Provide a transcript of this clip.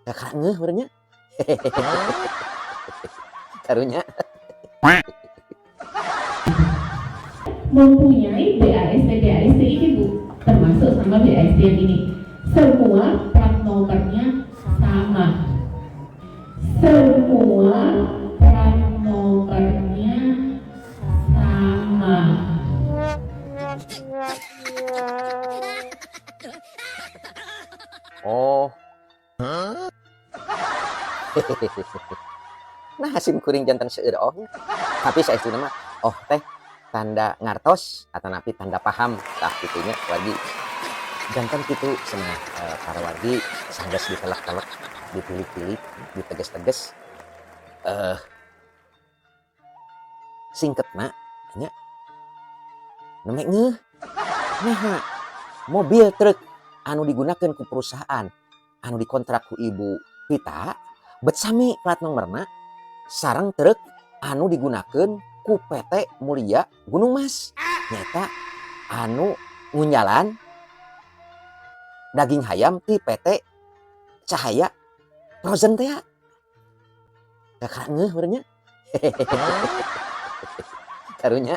Kakak ngeuh benernya. Karunya. Mempunyai BAST ini Bu, termasuk sama BAST yang ini. Semua plat nomornya sama. Semua plat nomornya sama. Oh. Nah, sim kuring jantan seueur oh. Tapi saestuna mah oh teh tanda ngartos atau napi tanda paham tah kitunya wargi. Jantan kitu cenah para wargi sanggeus ditelek-telek, ditilik-tilik, diteges-teges. Singketna nya nemeh ngeuh. Nyaha mobil truk anu digunakeun ku perusahaan anu dikontrak ku Ibu Pita bet sami plat nomorna sareng truk anu digunakeun ku PT Mulia Gunung Mas. Nyata anu ngunjalan daging hayam ti PT Cahaya Frozen teh. Kakak ngeuh benernya. Karunya.